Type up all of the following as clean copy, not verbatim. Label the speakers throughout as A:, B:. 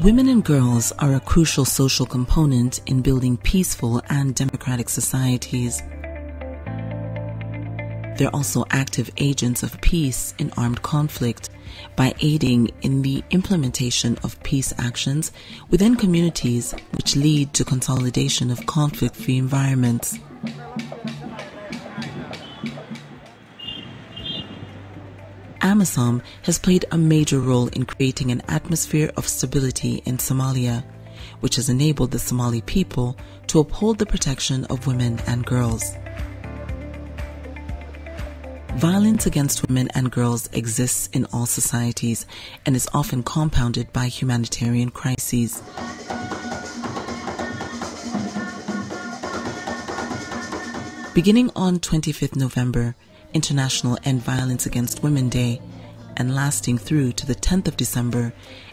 A: Women and girls are a crucial social component in building peaceful and democratic societies. They're also active agents of peace in armed conflict by aiding in the implementation of peace actions within communities, which lead to consolidation of conflict-free environments. AMISOM has played a major role in creating an atmosphere of stability in Somalia, which has enabled the Somali people to uphold the protection of women and girls. Violence against women and girls exists in all societies and is often compounded by humanitarian crises. Beginning on 25th November, International End Violence Against Women Day, and lasting through to the 10th of December,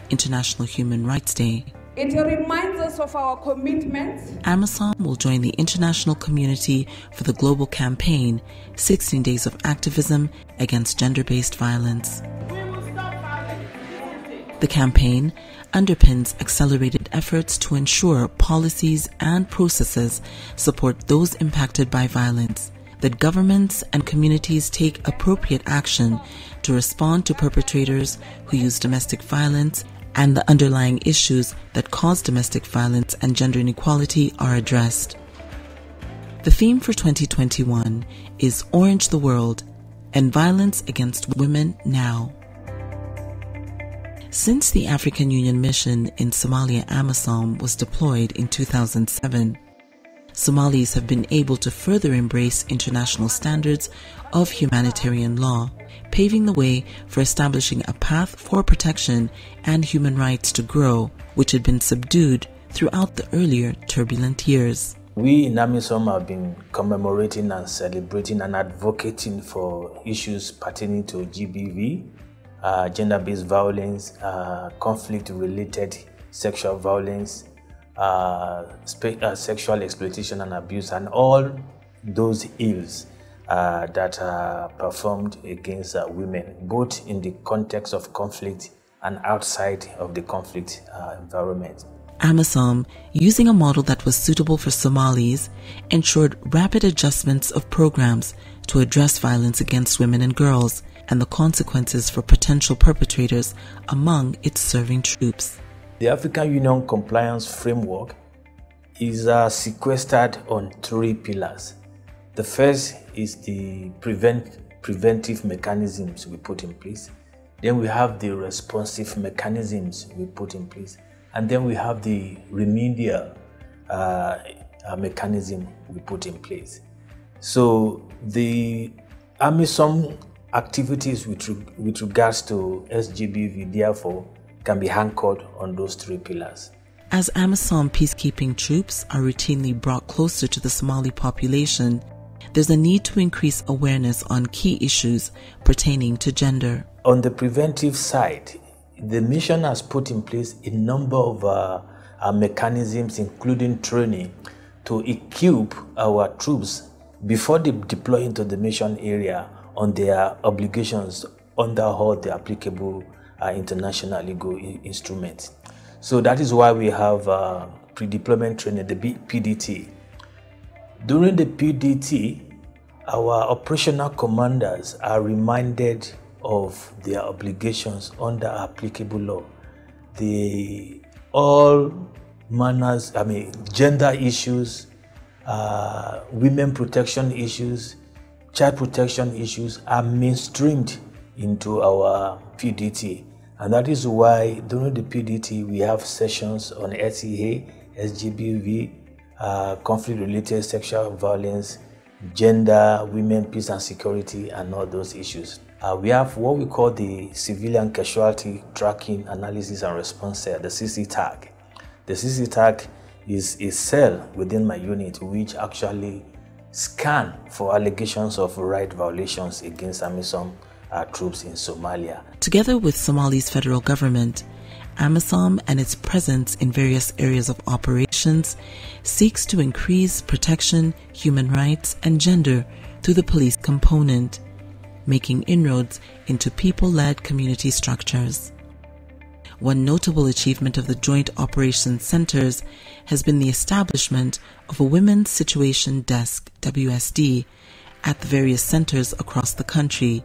A: International Human Rights Day.
B: It reminds us of our commitments.
A: AMISOM will join the international community for the global campaign, 16 Days of Activism Against Gender-Based Violence. The campaign underpins accelerated efforts to ensure policies and processes support those impacted by violence, that governments and communities take appropriate action to respond to perpetrators who use domestic violence, and the underlying issues that cause domestic violence and gender inequality are addressed. The theme for 2021 is Orange the World, End Violence Against Women Now. Since the African Union mission in Somalia AMISOM was deployed in 2007, Somalis have been able to further embrace international standards of humanitarian law, paving the way for establishing a path for protection and human rights to grow, which had been subdued throughout the earlier turbulent years.
C: We in AMISOM have been commemorating and celebrating and advocating for issues pertaining to GBV, gender-based violence, conflict-related sexual violence, sexual exploitation and abuse, and all those ills that are performed against women, both in the context of conflict and outside of the conflict environment.
A: AMISOM, using a model that was suitable for Somalis, ensured rapid adjustments of programs to address violence against women and girls and the consequences for potential perpetrators among its serving troops.
C: The African Union compliance framework is sequestered on 3 pillars. The first is the preventive mechanisms we put in place. Then we have the responsive mechanisms we put in place. And then we have the remedial mechanism we put in place. So the AMISOM activities with regards to SGBV, therefore, can be anchored on those 3 pillars.
A: As AMISOM peacekeeping troops are routinely brought closer to the Somali population, there's a need to increase awareness on key issues pertaining to gender.
C: On the preventive side, the mission has put in place a number of mechanisms, including training, to equip our troops before they deploy into the mission area on their obligations under all the applicable international legal instruments. So that is why we have pre-deployment training, the PDT. During the PDT, our operational commanders are reminded of their obligations under applicable law. All manners, gender issues, women protection issues, child protection issues are mainstreamed into our PDT. And that is why during the PDT we have sessions on SEA, SGBV, conflict-related sexual violence, gender, women, peace and security, and all those issues. We have what we call the Civilian Casualty Tracking Analysis and Response Cell, the CCTAG. The CCTAG is a cell within my unit which actually scan for allegations of right violations against AMISOM troops in Somalia.
A: Together with Somali's federal government, AMISOM and its presence in various areas of operations seeks to increase protection, human rights, and gender through the police component, making inroads into people-led community structures. One notable achievement of the Joint Operations Centers has been the establishment of a Women's Situation Desk, WSD, at the various centers across the country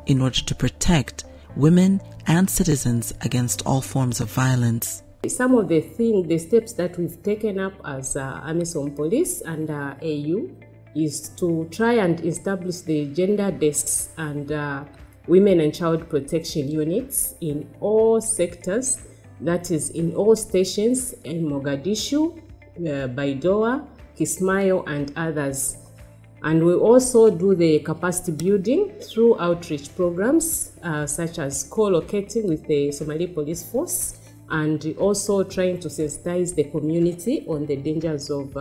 A: in order to protect women and citizens against all forms of violence.
D: Some of the steps that we've taken up as AMISOM Police and AU is to try and establish the gender desks and women and child protection units in all sectors, that is in all stations in Mogadishu, Baidoa, Kismayo and others. And we also do the capacity building through outreach programs such as co-locating with the Somali police force and also trying to sensitize the community on the dangers of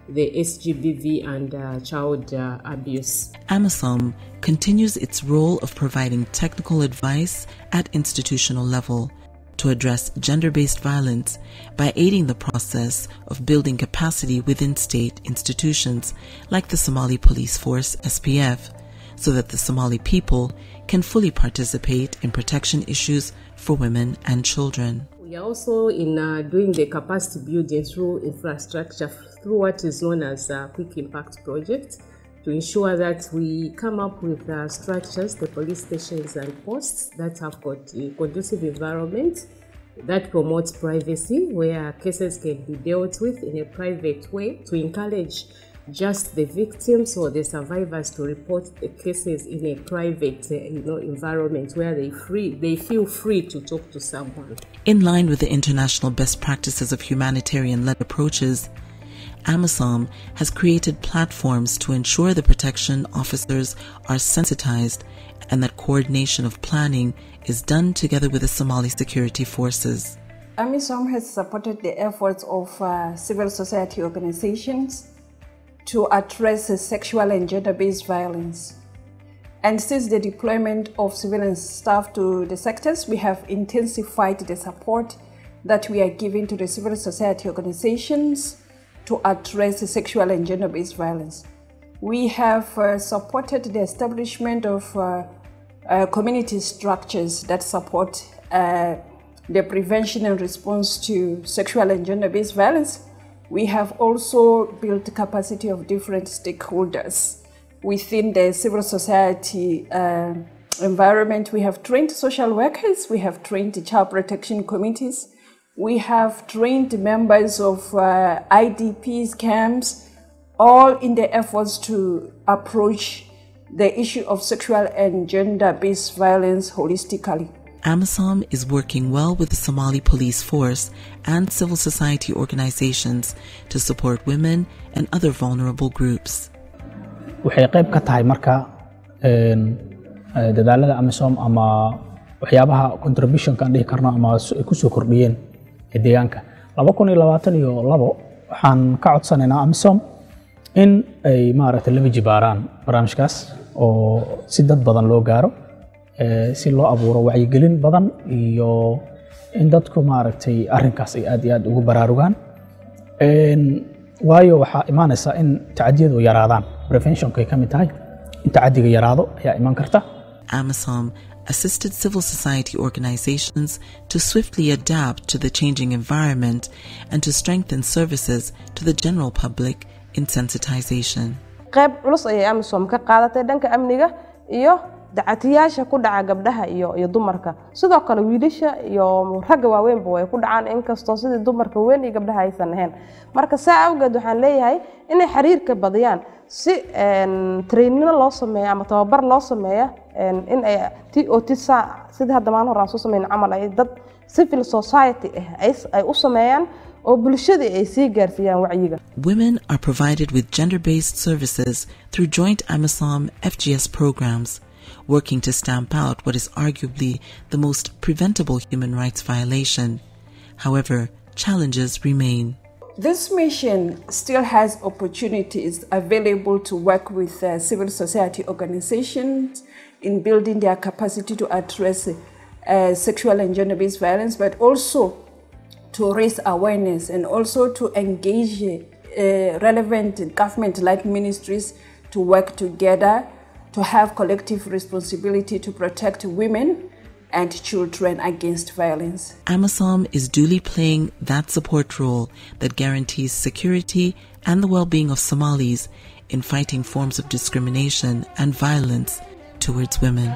D: the SGBV and child abuse.
A: AMISOM continues its role of providing technical advice at institutional level to address gender-based violence by aiding the process of building capacity within state institutions like the Somali Police Force, SPF, so that the Somali people can fully participate in protection issues for women and children.
D: We are also in doing the capacity building through infrastructure, through what is known as a Quick Impact Project, to ensure that we come up with structures, the police stations and posts that have got a conducive environment that promotes privacy, where cases can be dealt with in a private way, to encourage just the victims or the survivors to report the cases in a private environment where they feel free to talk to someone.
A: In line with the international best practices of humanitarian-led approaches, AMISOM has created platforms to ensure the protection officers are sensitized and that coordination of planning is done together with the Somali security forces.
B: AMISOM has supported the efforts of civil society organizations to address sexual and gender-based violence. And since the deployment of civilian staff to the sectors, we have intensified the support that we are giving to the civil society organizations to address sexual and gender-based violence. We have supported the establishment of community structures that support the prevention and response to sexual and gender-based violence. We have also built capacity of different stakeholders within the civil society environment. We have trained social workers, we have trained child protection committees, we have trained members of IDPs camps, all in the efforts to approach the issue of sexual and gender-based violence holistically.
A: AMISOM is working well with the Somali Police Force and civil society organizations to support women and other vulnerable groups.
E: waxay qayb ka tahay marka dadaalada AMISOM ama waxyaabaha contribution ka dhihi karna ama ay ku soo kordhiyeen deegaanka 2022 waxaan ka codsanaynaa AMISOM in ay maaragtay laba jibaaraan barnaamijkaas oo si dad badan loo gaaro si loo abuuro wacyigelin badan iyo in dadku maaragtay arrinkaas ay aad iyo aad ugu baraarugaan waayo waxa imaanaysa in tacadiyadu yaraadaan preventionka ay ka mid tahay in tacadiga yaraado ayaa iman karta.
A: AMISOM assisted civil society organizations to swiftly adapt to the changing environment and to strengthen services to the general public in sensitization.
F: qayb culus ayay AMISOM ka qaadatay dhanka amniga iyo dacatiyaasha ku dhaca gabdhaha iyo dumarka, sidoo kale wiilasha iyo ragga waaweynba way ku dhacaan inkastoo sidii dumarka weyn iyo gabdhaha aysan ahayn. Marka saa awgeed waxaan leeyahay inay xiriirka badiyaan si training loo sameeyo ama tababar loo sameeyo in ay sida hadda maan hore aan soo sameeyay amal ay dad civil society ay u sameeyaan oo bulshada ay sii gaarsiiyaan wacyiga.
A: Women are provided with gender-based services through joint AMISOM FGS programs, working to stamp out what is arguably the most preventable human rights violation. However, challenges remain.
B: This mission still has opportunities available to work with civil society organizations in building their capacity to address sexual and gender-based violence, but also to raise awareness and also to engage relevant government-like ministries to work together to have collective responsibility to protect women and children against violence.
A: AMISOM is duly playing that support role that guarantees security and the well-being of Somalis in fighting forms of discrimination and violence towards women.